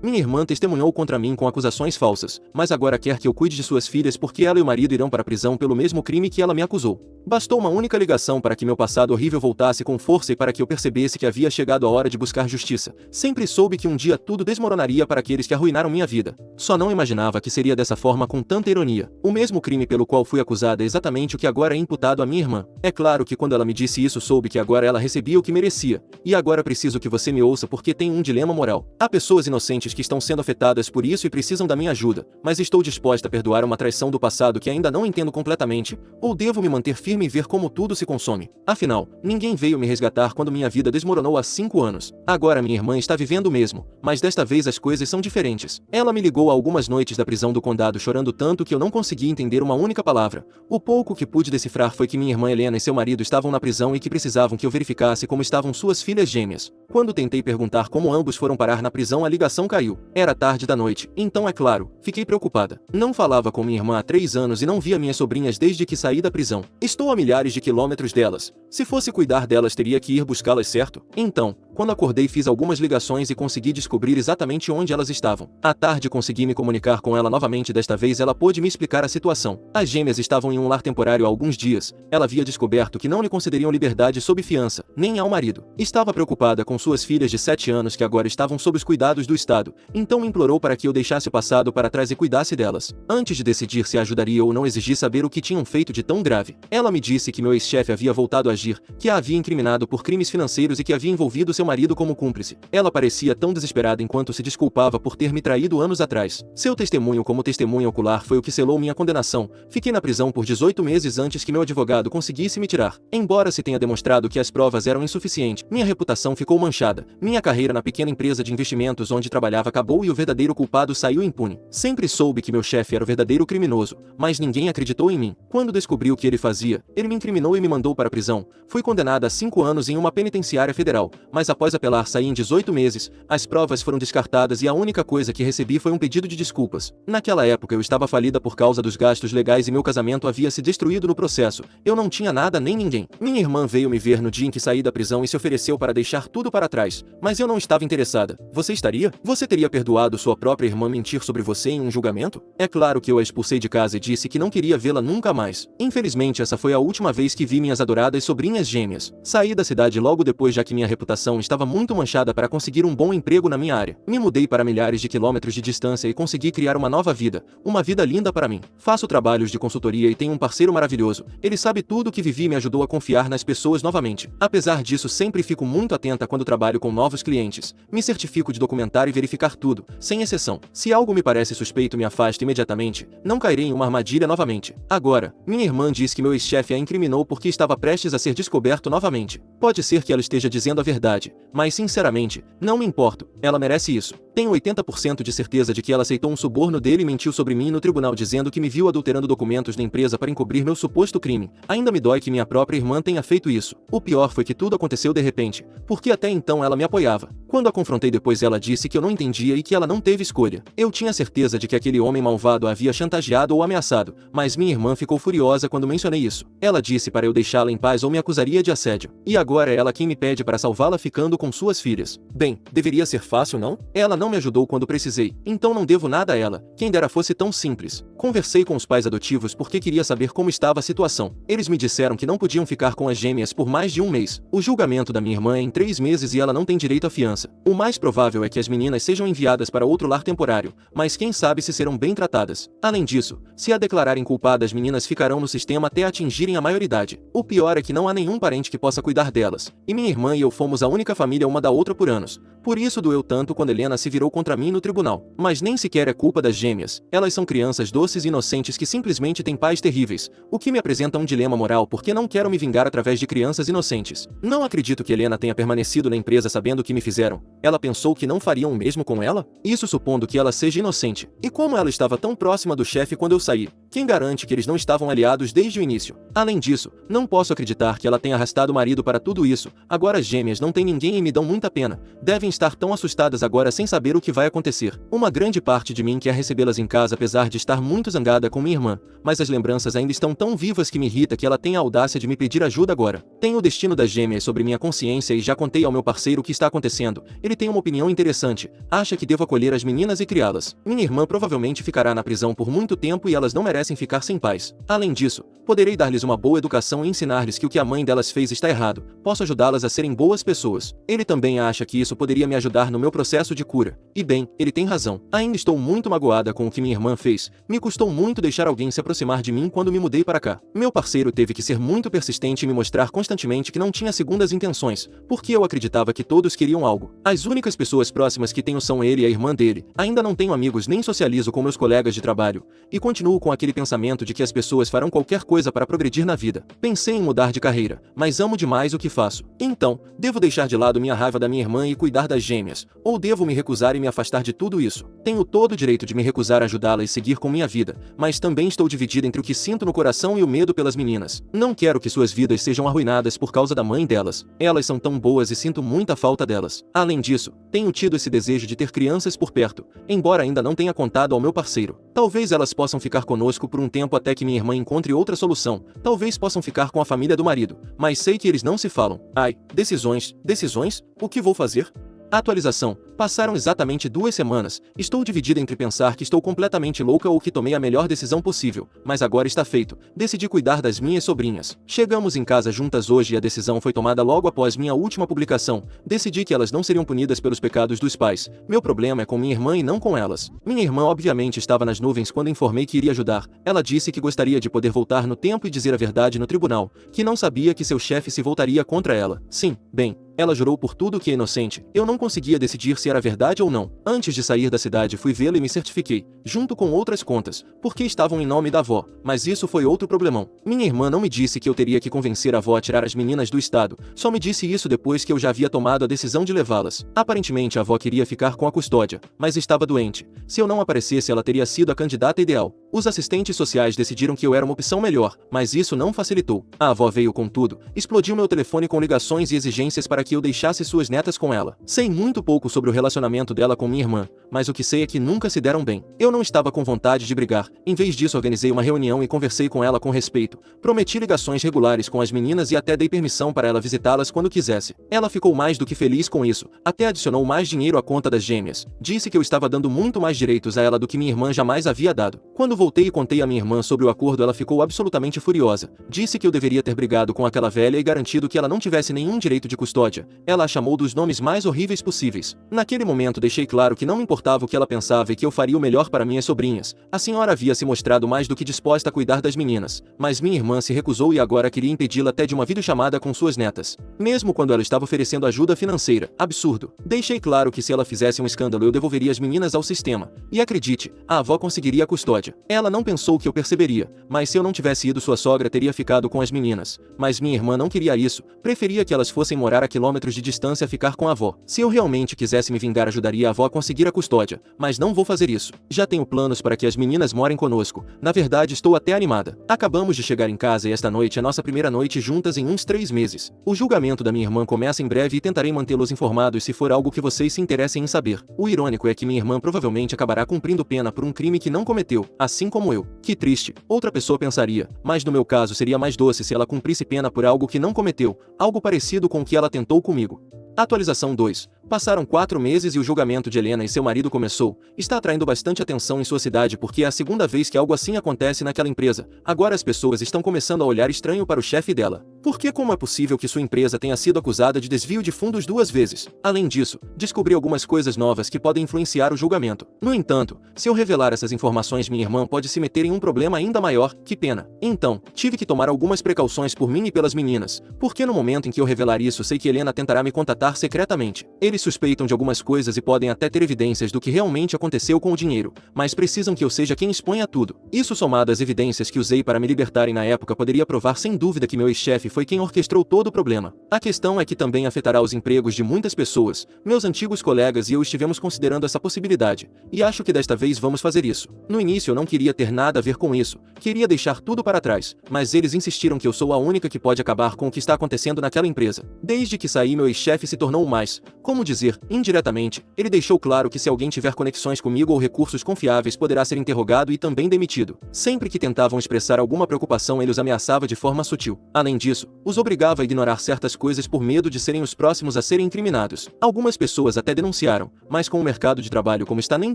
Minha irmã testemunhou contra mim com acusações falsas, mas agora quer que eu cuide de suas filhas porque ela e o marido irão para a prisão pelo mesmo crime que ela me acusou. Bastou uma única ligação para que meu passado horrível voltasse com força e para que eu percebesse que havia chegado a hora de buscar justiça. Sempre soube que um dia tudo desmoronaria para aqueles que arruinaram minha vida. Só não imaginava que seria dessa forma com tanta ironia. O mesmo crime pelo qual fui acusada é exatamente o que agora é imputado à minha irmã. É claro que quando ela me disse isso soube que agora ela recebia o que merecia. E agora preciso que você me ouça porque tem um dilema moral. Há pessoas inocentes que estão sendo afetadas por isso e precisam da minha ajuda, mas estou disposta a perdoar uma traição do passado que ainda não entendo completamente, ou devo me manter firme e ver como tudo se consome? Afinal, ninguém veio me resgatar quando minha vida desmoronou há 5 anos. Agora minha irmã está vivendo o mesmo, mas desta vez as coisas são diferentes. Ela me ligou algumas noites da prisão do condado chorando tanto que eu não consegui entender uma única palavra. O pouco que pude decifrar foi que minha irmã Helena e seu marido estavam na prisão e que precisavam que eu verificasse como estavam suas filhas gêmeas. Quando tentei perguntar como ambos foram parar na prisão, a ligação caiu. Era tarde da noite, então é claro, fiquei preocupada. Não falava com minha irmã há 3 anos e não via minhas sobrinhas desde que saí da prisão. Estou a milhares de quilômetros delas. Se fosse cuidar delas, teria que ir buscá-las, certo? Então, quando acordei, fiz algumas ligações e consegui descobrir exatamente onde elas estavam. À tarde consegui me comunicar com ela novamente. Desta vez ela pôde me explicar a situação. As gêmeas estavam em um lar temporário há alguns dias. Ela havia descoberto que não lhe concederiam liberdade sob fiança, nem ao marido. Estava preocupada com suas filhas de 7 anos que agora estavam sob os cuidados do Estado, então me implorou para que eu deixasse o passado para trás e cuidasse delas. Antes de decidir se ajudaria ou não, exigi saber o que tinham feito de tão grave. Ela me disse que meu ex-chefe havia voltado a agir, que a havia incriminado por crimes financeiros e que havia envolvido seu marido como cúmplice. Ela parecia tão desesperada enquanto se desculpava por ter me traído anos atrás. Seu testemunho como testemunha ocular foi o que selou minha condenação. Fiquei na prisão por 18 meses antes que meu advogado conseguisse me tirar. Embora se tenha demonstrado que as provas eram insuficientes, minha reputação ficou manchada. Minha carreira na pequena empresa de investimentos onde trabalhava acabou e o verdadeiro culpado saiu impune. Sempre soube que meu chefe era o verdadeiro criminoso, mas ninguém acreditou em mim. Quando descobri o que ele fazia, ele me incriminou e me mandou para a prisão. Fui condenada a 5 anos em uma penitenciária federal, mas após apelar saí em 18 meses, as provas foram descartadas e a única coisa que recebi foi um pedido de desculpas. Naquela época eu estava falida por causa dos gastos legais e meu casamento havia se destruído no processo. Eu não tinha nada nem ninguém. Minha irmã veio me ver no dia em que saí da prisão e se ofereceu para deixar tudo para trás, mas eu não estava interessada. Você estaria? Você teria perdoado sua própria irmã mentir sobre você em um julgamento? É claro que eu a expulsei de casa e disse que não queria vê-la nunca mais. Infelizmente essa foi a última vez que vi minhas adoradas sobrinhas gêmeas. Saí da cidade logo depois, já que minha reputação estava muito manchada, para conseguir um bom emprego na minha área. Me mudei para milhares de quilômetros de distância e consegui criar uma nova vida, uma vida linda para mim. Faço trabalhos de consultoria e tenho um parceiro maravilhoso. Ele sabe tudo o que vivi e me ajudou a confiar nas pessoas novamente. Apesar disso, sempre fico muito atenta quando trabalho com novos clientes. Me certifico de documentar e verificar tudo, sem exceção. Se algo me parece suspeito, me afasto imediatamente. Não cairei em uma armadilha novamente. Agora, minha irmã diz que meu ex-chefe a incriminou porque estava prestes a ser descoberto novamente. Pode ser que ela esteja dizendo a verdade, mas sinceramente, não me importo. Ela merece isso. Tenho 80% de certeza de que ela aceitou um suborno dele e mentiu sobre mim no tribunal dizendo que me viu adulterando documentos da empresa para encobrir meu suposto crime. Ainda me dói que minha própria irmã tenha feito isso. O pior foi que tudo aconteceu de repente, porque até então ela me apoiava. Quando a confrontei depois, ela disse que eu não entendia e que ela não teve escolha. Eu tinha certeza de que aquele homem malvado a havia chantageado ou ameaçado, mas minha irmã ficou furiosa quando mencionei isso. Ela disse para eu deixá-la em paz ou me acusaria de assédio. E agora é ela quem me pede para salvá-la ficando com suas filhas. Bem, deveria ser fácil, não? Ela não me ajudou quando precisei, então não devo nada a ela. Quem dera fosse tão simples. Conversei com os pais adotivos porque queria saber como estava a situação. Eles me disseram que não podiam ficar com as gêmeas por mais de um mês. O julgamento da minha irmã é em 3 meses e ela não tem direito à fiança. O mais provável é que as meninas sejam enviadas para outro lar temporário, mas quem sabe se serão bem tratadas. Além disso, se a declararem culpada, as meninas ficarão no sistema até atingirem a maioridade. O pior é que não há nenhum parente que possa cuidar delas, e minha irmã e eu fomos a única família uma da outra por anos. Por isso doeu tanto quando Helena se virou contra mim no tribunal. Mas nem sequer é culpa das gêmeas. Elas são crianças doces e inocentes que simplesmente têm pais terríveis, o que me apresenta um dilema moral porque não quero me vingar através de crianças inocentes. Não acredito que Helena tenha permanecido na empresa sabendo o que me fizeram. Ela pensou que não fariam o mesmo com ela? Isso supondo que ela seja inocente. E como ela estava tão próxima do chefe quando eu saí? Quem garante que eles não estavam aliados desde o início? Além disso, não posso acreditar que ela tenha arrastado o marido para tudo isso. Agora as gêmeas não têm ninguém e me dão muita pena. Devem estar tão assustadas agora sem saber o que vai acontecer. Uma grande parte de mim quer recebê-las em casa apesar de estar muito zangada com minha irmã, mas as lembranças ainda estão tão vivas que me irrita que ela tenha a audácia de me pedir ajuda agora. Tenho o destino das gêmeas sobre minha consciência e já contei ao meu parceiro o que está acontecendo. Ele tem uma opinião interessante. Acha que devo acolher as meninas e criá-las. Minha irmã provavelmente ficará na prisão por muito tempo e elas não merecem ficar sem paz. Além disso, poderei dar-lhes uma boa educação e ensinar-lhes que o que a mãe delas fez está errado. Posso ajudá-las a serem boas pessoas. Ele também acha que isso poderia me ajudar no meu processo de cura. E bem, ele tem razão. Ainda estou muito magoada com o que minha irmã fez. Me custou muito deixar alguém se aproximar de mim quando me mudei para cá. Meu parceiro teve que ser muito persistente e me mostrar constantemente que não tinha segundas intenções, porque eu acreditava que todos queriam algo. As únicas pessoas próximas que tenho são ele e a irmã dele. Ainda não tenho amigos nem socializo com meus colegas de trabalho. E continuo com aquele pensamento de que as pessoas farão qualquer coisa para progredir na vida. Pensei em mudar de carreira, mas amo demais o que faço. Então, devo deixar de lado minha raiva da minha irmã e cuidar das gêmeas, ou devo me recusar e me afastar de tudo isso? Tenho todo o direito de me recusar a ajudá-la e seguir com minha vida, mas também estou dividida entre o que sinto no coração e o medo pelas meninas. Não quero que suas vidas sejam arruinadas por causa da mãe delas. Elas são tão boas e sinto muita falta delas. Além disso, tenho tido esse desejo de ter crianças por perto, embora ainda não tenha contado ao meu parceiro. Talvez elas possam ficar conosco por um tempo até que minha irmã encontre outra solução. Talvez possam ficar com a família do marido, mas sei que eles não se falam. Ai, decisões, decisões? O que vou fazer? Atualização. Passaram exatamente 2 semanas. Estou dividida entre pensar que estou completamente louca ou que tomei a melhor decisão possível, mas agora está feito. Decidi cuidar das minhas sobrinhas. Chegamos em casa juntas hoje e a decisão foi tomada logo após minha última publicação. Decidi que elas não seriam punidas pelos pecados dos pais. Meu problema é com minha irmã e não com elas. Minha irmã obviamente estava nas nuvens quando informei que iria ajudar. Ela disse que gostaria de poder voltar no tempo e dizer a verdade no tribunal, que não sabia que seu chefe se voltaria contra ela. Sim, bem, ela jurou por tudo que é inocente. Eu não conseguia decidir se era verdade ou não. Antes de sair da cidade fui vê-la e me certifiquei, junto com outras contas, porque estavam em nome da avó, mas isso foi outro problemão. Minha irmã não me disse que eu teria que convencer a avó a tirar as meninas do estado, só me disse isso depois que eu já havia tomado a decisão de levá-las. Aparentemente a avó queria ficar com a custódia, mas estava doente. Se eu não aparecesse ela teria sido a candidata ideal. Os assistentes sociais decidiram que eu era uma opção melhor, mas isso não facilitou. A avó veio com tudo, explodiu meu telefone com ligações e exigências para que eu deixasse suas netas com ela. Sei muito pouco sobre o relacionamento dela com minha irmã, mas o que sei é que nunca se deram bem. Eu não estava com vontade de brigar. Em vez disso organizei uma reunião e conversei com ela com respeito. Prometi ligações regulares com as meninas e até dei permissão para ela visitá-las quando quisesse. Ela ficou mais do que feliz com isso, até adicionou mais dinheiro à conta das gêmeas. Disse que eu estava dando muito mais direitos a ela do que minha irmã jamais havia dado. Quando voltei e contei a minha irmã sobre o acordo, ela ficou absolutamente furiosa. Disse que eu deveria ter brigado com aquela velha e garantido que ela não tivesse nenhum direito de custódia. Ela a chamou dos nomes mais horríveis possíveis. Naquele momento deixei claro que não me importava o que ela pensava e que eu faria o melhor para minhas sobrinhas. A senhora havia se mostrado mais do que disposta a cuidar das meninas, mas minha irmã se recusou e agora queria impedi-la até de uma videochamada com suas netas. Mesmo quando ela estava oferecendo ajuda financeira. Absurdo. Deixei claro que se ela fizesse um escândalo eu devolveria as meninas ao sistema. E acredite, a avó conseguiria a custódia. Ela não pensou que eu perceberia, mas se eu não tivesse ido sua sogra teria ficado com as meninas. Mas minha irmã não queria isso, preferia que elas fossem morar a quilômetros de distância a ficar com a avó. Se eu realmente quisesse me vingar ajudaria a avó a conseguir a custódia, mas não vou fazer isso. Já tenho planos para que as meninas morem conosco. Na verdade estou até animada. Acabamos de chegar em casa e esta noite é nossa primeira noite juntas em uns 3 meses. O julgamento da minha irmã começa em breve e tentarei mantê-los informados se for algo que vocês se interessem em saber. O irônico é que minha irmã provavelmente acabará cumprindo pena por um crime que não cometeu, assim como eu. Que triste. Outra pessoa pensaria, mas no meu caso seria mais doce se ela cumprisse pena por algo que não cometeu, algo parecido com o que ela tentou comigo. Atualização 2. Passaram 4 meses e o julgamento de Helena e seu marido começou. Está atraindo bastante atenção em sua cidade porque é a segunda vez que algo assim acontece naquela empresa. Agora as pessoas estão começando a olhar estranho para o chefe dela. Porque como é possível que sua empresa tenha sido acusada de desvio de fundos 2 vezes? Além disso, descobri algumas coisas novas que podem influenciar o julgamento. No entanto, se eu revelar essas informações minha irmã pode se meter em um problema ainda maior, que pena. Então, tive que tomar algumas precauções por mim e pelas meninas, porque no momento em que eu revelar isso sei que Helena tentará me contatar secretamente. Eles suspeitam de algumas coisas e podem até ter evidências do que realmente aconteceu com o dinheiro, mas precisam que eu seja quem exponha tudo. Isso somado às evidências que usei para me libertarem na época poderia provar sem dúvida que meu ex-chefe foi foi quem orquestrou todo o problema. A questão é que também afetará os empregos de muitas pessoas. Meus antigos colegas e eu estivemos considerando essa possibilidade, e acho que desta vez vamos fazer isso. No início eu não queria ter nada a ver com isso, queria deixar tudo para trás, mas eles insistiram que eu sou a única que pode acabar com o que está acontecendo naquela empresa. Desde que saí, meu ex-chefe se tornou o mais, como dizer, indiretamente, ele deixou claro que se alguém tiver conexões comigo ou recursos confiáveis poderá ser interrogado e também demitido. Sempre que tentavam expressar alguma preocupação, ele os ameaçava de forma sutil. Além disso, os obrigava a ignorar certas coisas por medo de serem os próximos a serem incriminados. Algumas pessoas até denunciaram, mas com o mercado de trabalho como está, nem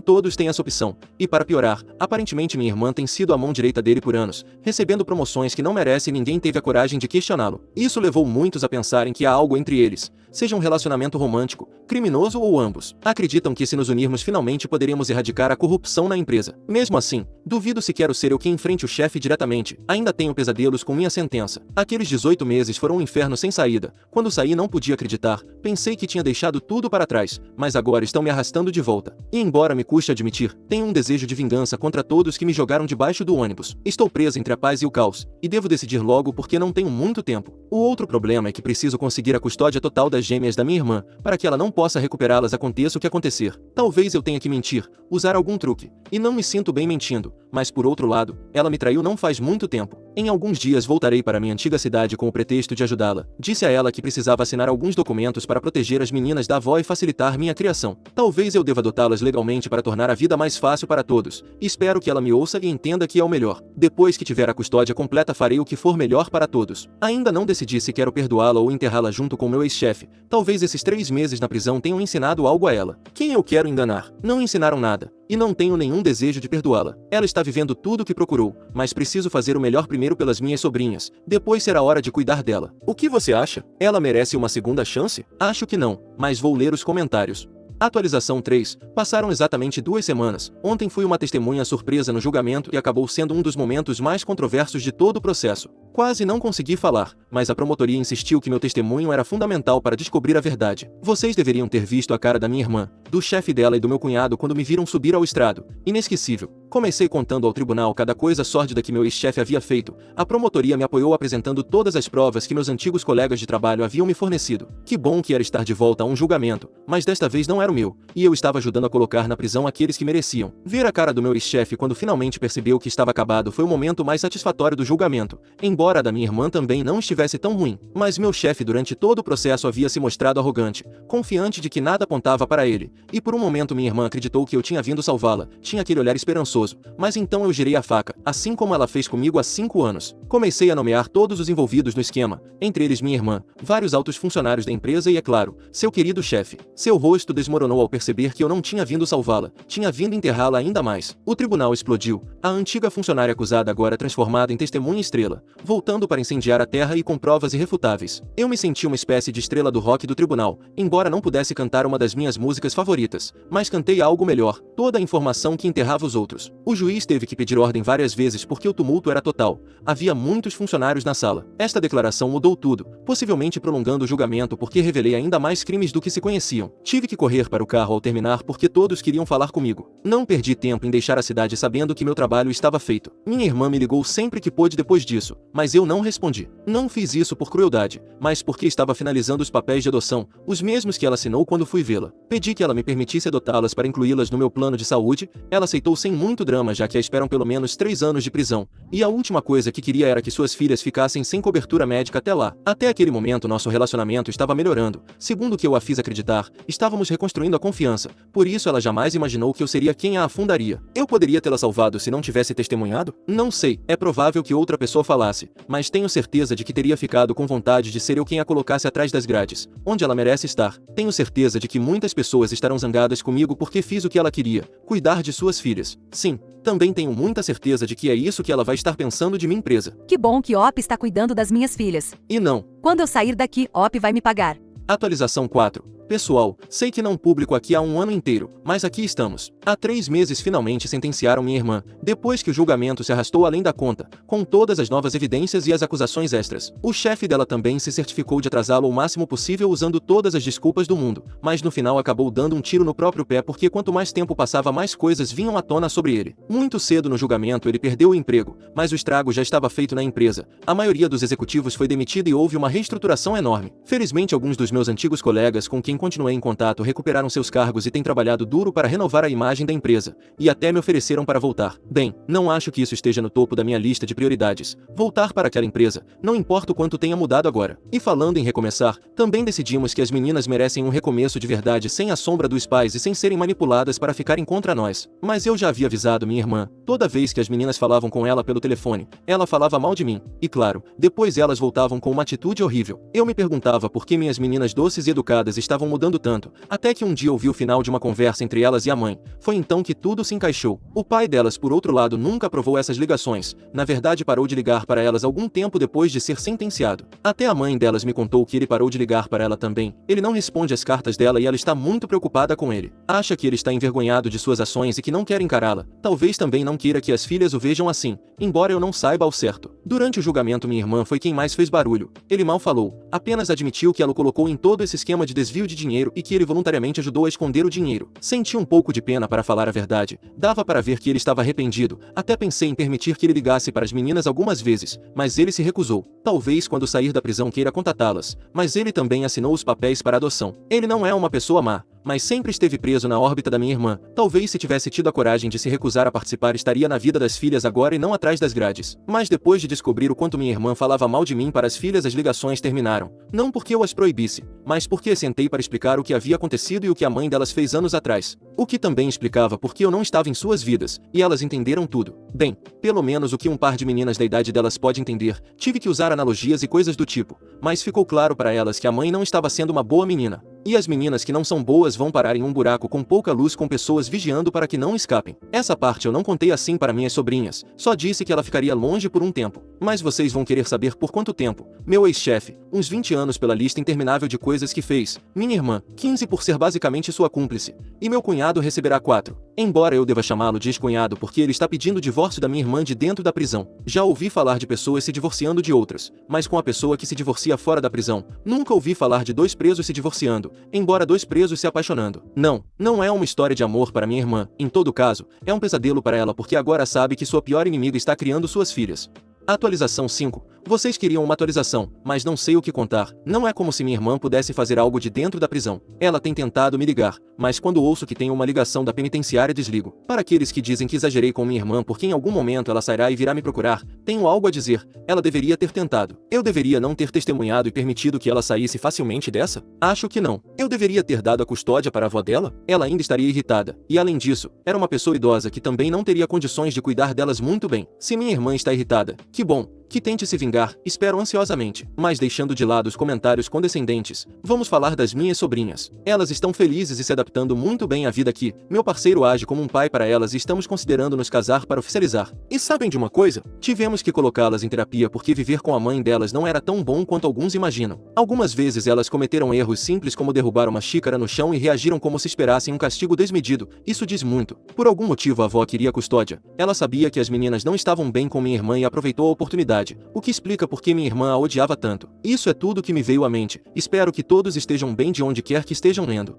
todos têm essa opção. E para piorar, aparentemente minha irmã tem sido a mão direita dele por anos, recebendo promoções que não merece e ninguém teve a coragem de questioná-lo. Isso levou muitos a pensarem que há algo entre eles, seja um relacionamento romântico, criminoso ou ambos. Acreditam que se nos unirmos finalmente poderemos erradicar a corrupção na empresa. Mesmo assim, duvido se quero ser eu quem enfrente o chefe diretamente. Ainda tenho pesadelos com minha sentença. Aqueles 18 meses foram um inferno sem saída. Quando saí não podia acreditar, pensei que tinha deixado tudo para trás, mas agora estão me arrastando de volta. E embora me custe admitir, tenho um desejo de vingança contra todos que me jogaram debaixo do ônibus. Estou presa entre a paz e o caos, e devo decidir logo porque não tenho muito tempo. O outro problema é que preciso conseguir a custódia total das gêmeas da minha irmã, para que ela não possa recuperá-las aconteça o que acontecer. Talvez eu tenha que mentir, usar algum truque, e não me sinto bem mentindo, mas por outro lado, ela me traiu não faz muito tempo. Em alguns dias voltarei para minha antiga cidade com o pretexto de ajudá-la. Disse a ela que precisava assinar alguns documentos para proteger as meninas da avó e facilitar minha criação. Talvez eu deva adotá-las legalmente para tornar a vida mais fácil para todos. Espero que ela me ouça e entenda que é o melhor. Depois que tiver a custódia completa farei o que for melhor para todos. Ainda não decidi se quero perdoá-la ou enterrá-la junto com meu ex-chefe. Talvez esses 3 meses na prisão tenham ensinado algo a ela. Quem eu quero enganar? Não ensinaram nada. E não tenho nenhum desejo de perdoá-la. Ela está vivendo tudo o que procurou, mas preciso fazer o melhor primeiro pelas minhas sobrinhas. Depois será hora de cuidar dela. O que você acha? Ela merece uma segunda chance? Acho que não, mas vou ler os comentários. Atualização 3. Passaram exatamente 2 semanas. Ontem fui uma testemunha surpresa no julgamento e acabou sendo um dos momentos mais controversos de todo o processo. Quase não consegui falar, mas a promotoria insistiu que meu testemunho era fundamental para descobrir a verdade. Vocês deveriam ter visto a cara da minha irmã, do chefe dela e do meu cunhado quando me viram subir ao estrado. Inesquecível. Comecei contando ao tribunal cada coisa sórdida que meu ex-chefe havia feito. A promotoria me apoiou apresentando todas as provas que meus antigos colegas de trabalho haviam me fornecido. Que bom que era estar de volta a um julgamento, mas desta vez não era o meu, e eu estava ajudando a colocar na prisão aqueles que mereciam. Ver a cara do meu ex-chefe quando finalmente percebeu que estava acabado foi o momento mais satisfatório do julgamento, embora a da minha irmã também não estivesse tão ruim. Mas meu chefe durante todo o processo havia se mostrado arrogante, confiante de que nada apontava para ele, e por um momento minha irmã acreditou que eu tinha vindo salvá-la, tinha aquele olhar esperançoso. Mas então eu girei a faca, assim como ela fez comigo há 5 anos. Comecei a nomear todos os envolvidos no esquema, entre eles minha irmã, vários altos funcionários da empresa e, é claro, seu querido chefe. Seu rosto desmoronou ao perceber que eu não tinha vindo salvá-la, tinha vindo enterrá-la ainda mais. O tribunal explodiu, a antiga funcionária acusada agora transformada em testemunha estrela, voltando para incendiar a terra e com provas irrefutáveis. Eu me senti uma espécie de estrela do rock do tribunal, embora não pudesse cantar uma das minhas músicas favoritas, mas cantei algo melhor, toda a informação que enterrava os outros. O juiz teve que pedir ordem várias vezes porque o tumulto era total. Havia muitos funcionários na sala. Esta declaração mudou tudo, possivelmente prolongando o julgamento porque revelei ainda mais crimes do que se conheciam. Tive que correr para o carro ao terminar porque todos queriam falar comigo. Não perdi tempo em deixar a cidade sabendo que meu trabalho estava feito. Minha irmã me ligou sempre que pôde depois disso, mas eu não respondi. Não fiz isso por crueldade, mas porque estava finalizando os papéis de adoção, os mesmos que ela assinou quando fui vê-la. Pedi que ela me permitisse adotá-las para incluí-las no meu plano de saúde. Ela aceitou sem muito drama, já que a esperam pelo menos 3 anos de prisão. E a última coisa que queria era que suas filhas ficassem sem cobertura médica até lá. Até aquele momento nosso relacionamento estava melhorando. Segundo o que eu a fiz acreditar, estávamos reconstruindo a confiança. Por isso ela jamais imaginou que eu seria quem a afundaria. Eu poderia tê-la salvado se não tivesse testemunhado? Não sei, é provável que outra pessoa falasse, mas tenho certeza de que teria ficado com vontade de ser eu quem a colocasse atrás das grades, onde ela merece estar. Tenho certeza de que muitas pessoas estarão zangadas comigo porque fiz o que ela queria, cuidar de suas filhas. Sim, também tenho muita certeza de que é isso que ela vai estar pensando de minha empresa. Que bom que Op está cuidando das minhas filhas. E não. Quando eu sair daqui, Op vai me pagar. Atualização 4. Pessoal, sei que não publico aqui há um ano inteiro, mas aqui estamos. Há 3 meses finalmente sentenciaram minha irmã, depois que o julgamento se arrastou além da conta, com todas as novas evidências e as acusações extras. O chefe dela também se certificou de atrasá-lo o máximo possível usando todas as desculpas do mundo, mas no final acabou dando um tiro no próprio pé porque quanto mais tempo passava mais coisas vinham à tona sobre ele. Muito cedo no julgamento ele perdeu o emprego, mas o estrago já estava feito na empresa. A maioria dos executivos foi demitida e houve uma reestruturação enorme. Felizmente alguns dos meus antigos colegas com quem continuei em contato recuperaram seus cargos e têm trabalhado duro para renovar a imagem da empresa, e até me ofereceram para voltar. Bem, não acho que isso esteja no topo da minha lista de prioridades. Voltar para aquela empresa, não importa o quanto tenha mudado agora. E falando em recomeçar, também decidimos que as meninas merecem um recomeço de verdade sem a sombra dos pais e sem serem manipuladas para ficarem contra nós. Mas eu já havia avisado minha irmã, toda vez que as meninas falavam com ela pelo telefone, ela falava mal de mim, e claro, depois elas voltavam com uma atitude horrível. Eu me perguntava por que minhas meninas doces e educadas estavam mudando tanto, até que um dia ouvi o final de uma conversa entre elas e a mãe. Foi então que tudo se encaixou. O pai delas, por outro lado, nunca aprovou essas ligações, na verdade parou de ligar para elas algum tempo depois de ser sentenciado. Até a mãe delas me contou que ele parou de ligar para ela também. Ele não responde às cartas dela e ela está muito preocupada com ele. Acha que ele está envergonhado de suas ações e que não quer encará-la. Talvez também não queira que as filhas o vejam assim, embora eu não saiba ao certo. Durante o julgamento minha irmã foi quem mais fez barulho. Ele mal falou, apenas admitiu que ela o colocou em todo esse esquema de desvio de dinheiro e que ele voluntariamente ajudou a esconder o dinheiro. Senti um pouco de pena para falar a verdade. Dava para ver que ele estava arrependido. Até pensei em permitir que ele ligasse para as meninas algumas vezes, mas ele se recusou. Talvez quando sair da prisão queira contatá-las, mas ele também assinou os papéis para adoção. Ele não é uma pessoa má, mas sempre esteve preso na órbita da minha irmã. Talvez se tivesse tido a coragem de se recusar a participar estaria na vida das filhas agora e não atrás das grades. Mas depois de descobrir o quanto minha irmã falava mal de mim para as filhas, as ligações terminaram. Não porque eu as proibisse, mas porque sentei para explicar o que havia acontecido e o que a mãe delas fez anos atrás. O que também explicava porque eu não estava em suas vidas, e elas entenderam tudo. Bem, pelo menos o que um par de meninas da idade delas pode entender. Tive que usar analogias e coisas do tipo, mas ficou claro para elas que a mãe não estava sendo uma boa menina. E as meninas que não são boas vão parar em um buraco com pouca luz com pessoas vigiando para que não escapem. Essa parte eu não contei assim para minhas sobrinhas, só disse que ela ficaria longe por um tempo. Mas vocês vão querer saber por quanto tempo. Meu ex-chefe, uns 20 anos pela lista interminável de coisas que fez. Minha irmã, 15 por ser basicamente sua cúmplice. E meu cunhado receberá 4. Embora eu deva chamá-lo de ex-cunhado porque ele está pedindo o divórcio da minha irmã de dentro da prisão. Já ouvi falar de pessoas se divorciando de outras, mas com a pessoa que se divorcia fora da prisão, nunca ouvi falar de 2 presos se divorciando, embora 2 presos se apaixonando. Não é uma história de amor para minha irmã. Em todo caso, é um pesadelo para ela porque agora sabe que sua pior inimiga está criando suas filhas. Atualização 5. Vocês queriam uma atualização, mas não sei o que contar. Não é como se minha irmã pudesse fazer algo de dentro da prisão. Ela tem tentado me ligar, mas quando ouço que tem uma ligação da penitenciária desligo. Para aqueles que dizem que exagerei com minha irmã porque em algum momento ela sairá e virá me procurar, tenho algo a dizer. Ela deveria ter tentado. Eu deveria não ter testemunhado e permitido que ela saísse facilmente dessa? Acho que não. Eu deveria ter dado a custódia para a avó dela? Ela ainda estaria irritada. E além disso, era uma pessoa idosa que também não teria condições de cuidar delas muito bem. Se minha irmã está irritada, que bom. Que tente se vingar, espero ansiosamente. Mas deixando de lado os comentários condescendentes, vamos falar das minhas sobrinhas. Elas estão felizes e se adaptando muito bem à vida aqui. Meu parceiro age como um pai para elas e estamos considerando nos casar para oficializar. E sabem de uma coisa? Tivemos que colocá-las em terapia porque viver com a mãe delas não era tão bom quanto alguns imaginam. Algumas vezes elas cometeram erros simples como derrubar uma xícara no chão e reagiram como se esperassem um castigo desmedido. Isso diz muito. Por algum motivo a avó queria custódia. Ela sabia que as meninas não estavam bem com minha irmã e aproveitou a oportunidade. O que explica por que minha irmã a odiava tanto. Isso é tudo que me veio à mente. Espero que todos estejam bem de onde quer que estejam lendo.